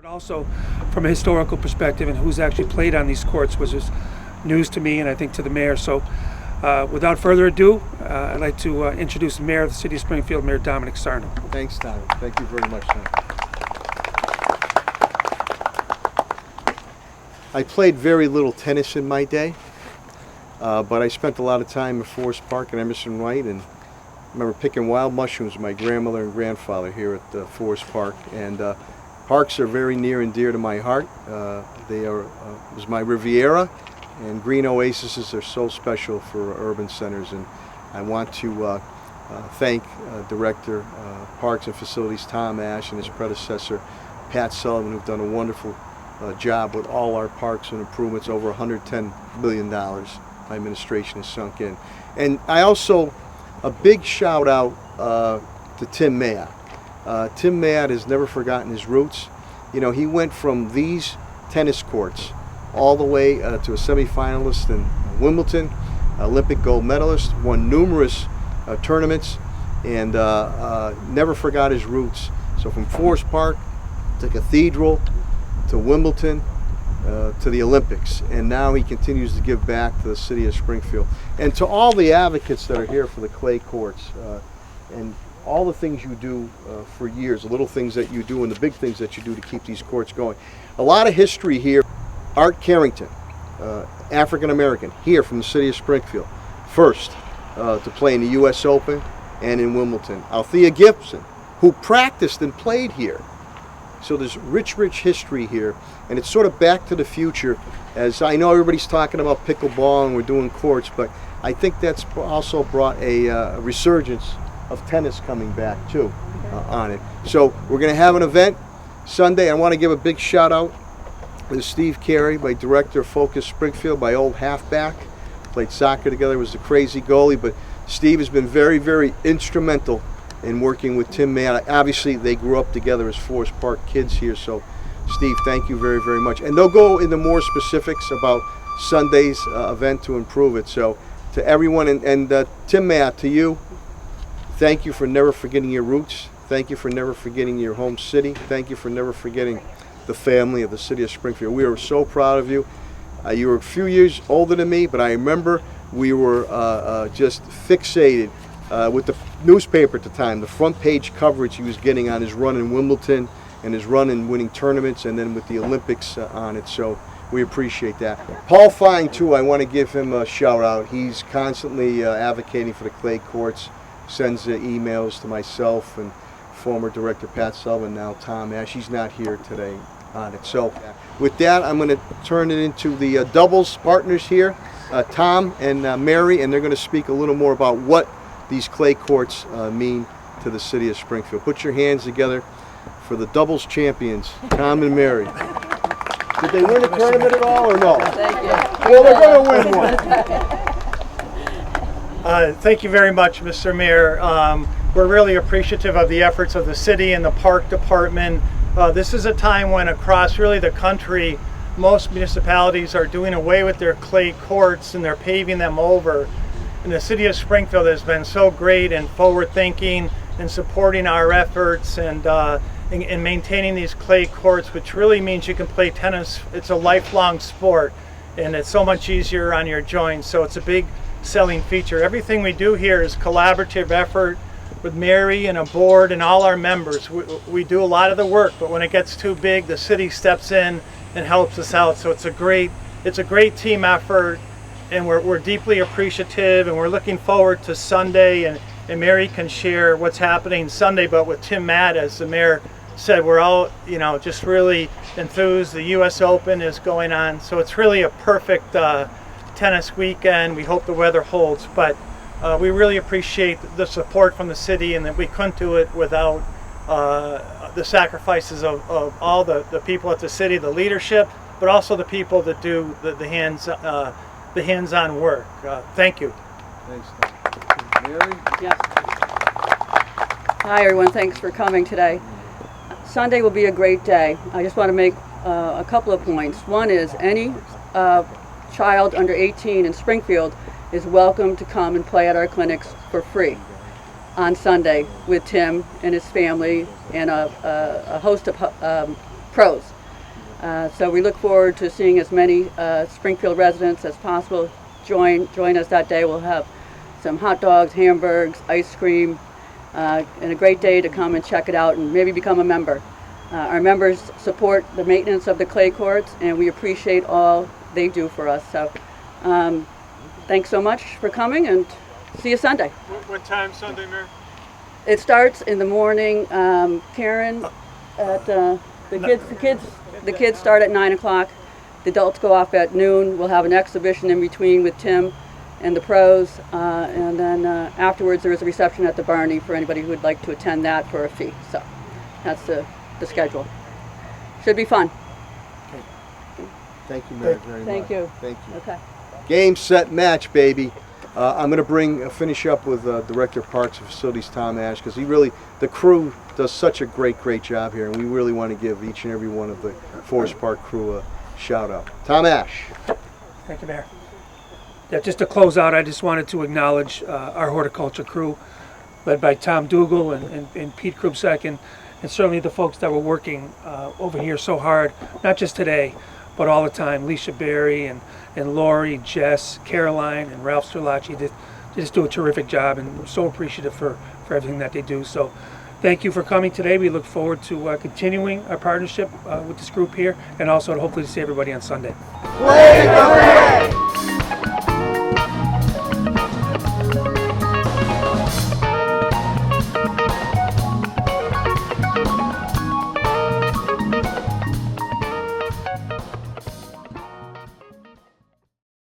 But also from a historical perspective and who's actually played on these courts was just news to me and I think to the mayor. So without further ado, I'd like to introduce the mayor of the city of Springfield, Mayor Domenic Sarno. Thanks, Tom. Thank you very much, Tom. I played very little tennis in my day, but I spent a lot of time at Forest Park and Emerson Wright, and I remember picking wild mushrooms with my grandmother and grandfather here at Forest Park. And parks are very near and dear to my heart. They are was my Riviera, and green oases are so special for urban centers. And I want to thank Director Parks and Facilities Tom Ashe and his predecessor Pat Sullivan, who've done a wonderful job with all our parks and improvements. Over $110 billion my administration has sunk in. And I also, a big shout out to Tim Mayotte. Tim Mayotte has never forgotten his roots. You know, he went from these tennis courts all the way to a semifinalist in Wimbledon, Olympic gold medalist, won numerous tournaments, and never forgot his roots. So from Forest Park to Cathedral to Wimbledon to the Olympics, and now he continues to give back to the city of Springfield and to all the advocates that are here for the clay courts and all the things you do for years, the little things that you do and the big things that you do to keep these courts going. A lot of history here. Art Carrington, African American, here from the city of Springfield, first to play in the U.S. Open and in Wimbledon. Althea Gibson, who practiced and played here. So there's rich history here, and it's sort of back to the future. As I know everybody's talking about pickleball and we're doing courts, but I think that's also brought a resurgence of tennis coming back too on it. So we're going to have an event Sunday. I want to give a big shout out to Steve Carey, my director of Focus Springfield, my old halfback. Played soccer together, was the crazy goalie, but Steve has been very instrumental in working with Tim Mayotte. Obviously, they grew up together as Forest Park kids here, so Steve, thank you very much. And they'll go into more specifics about Sunday's event to improve it. So to everyone, and Tim Mayotte, to you, thank you for never forgetting your roots. Thank you for never forgetting your home city. Thank you for never forgetting the family of the city of Springfield. We are so proud of you. You were a few years older than me, but I remember we were just fixated with the newspaper at the time, the front page coverage he was getting on his run in Wimbledon and his run in winning tournaments, and then with the Olympics on it. So we appreciate that. Paul Fine too, I want to give him a shout out. He's constantly advocating for the clay courts, sends emails to myself and former director Pat Sullivan, now Tom Ashe. He's not here today on it. So with that, I'm going to turn it into the doubles partners here, Tom and Mary, and they're going to speak a little more about what these clay courts mean to the city of Springfield. Put your hands together for the doubles champions, Tom and Mary. Did they win a tournament at all or no? Thank you. Well, they're going to win one. Thank you very much, Mr. Mayor. We're really appreciative of the efforts of the city and the park department. This is a time when across really the country, most municipalities are doing away with their clay courts and they're paving them over. And the city of Springfield has been so great and forward-thinking and supporting our efforts and maintaining these clay courts, which really means you can play tennis. It's a lifelong sport, and it's so much easier on your joints. So it's a big selling feature. Everything we do here is collaborative effort with Mary and a board and all our members. We do a lot of the work, but when it gets too big, the city steps in and helps us out. So it's a great team effort. And we're deeply appreciative, and we're looking forward to Sunday, and Mary can share what's happening Sunday. But with Tim Mayotte, as the mayor said, we're all just really enthused. The U.S. Open is going on, so it's really a perfect tennis weekend. We hope the weather holds, but we really appreciate the support from the city, and that we couldn't do it without the sacrifices of all the people at the city, the leadership, but also the people that do the hands-on work. Thank you. Thanks, Tom. Mary? Yes. Hi, everyone. Thanks for coming today. Sunday will be a great day. I just want to make a couple of points. One is any child under 18 in Springfield is welcome to come and play at our clinics for free on Sunday with Tim and his family and a host of pros. So we look forward to seeing as many Springfield residents as possible join us that day. We'll have some hot dogs, hamburgers, ice cream, and a great day to come and check it out and maybe become a member. Our members support the maintenance of the clay courts, and we appreciate all they do for us. So thanks so much for coming, and see you Sunday. What time Sunday, Mayor? It starts in the morning. Karen, at the kids start at 9 o'clock. The adults go off at noon. We'll have an exhibition in between with Tim and the pros, and then afterwards there is a reception at the Barney for anybody who would like to attend that for a fee. So that's the schedule. Should be fun. Thank you, Mayor, very much. Thank you. Thank you. Okay. Game, set, match, baby. I'm going to finish up with Director of Parks and Facilities, Tom Ashe, because the crew does such a great job here, and we really want to give each and every one of the Forest Park crew a shout out. Tom Ashe. Thank you, Mayor. Yeah, just to close out, I just wanted to acknowledge our horticulture crew, led by Tom Dougal and Pete Krubsek, and certainly the folks that were working over here so hard, not just today, but all the time. Leisha Berry and Lori, Jess, Caroline, and Ralph Sterlacci. They just do a terrific job, and we're so appreciative for everything that they do. So thank you for coming today. We look forward to continuing our partnership with this group here, and also to hopefully see everybody on Sunday. Play the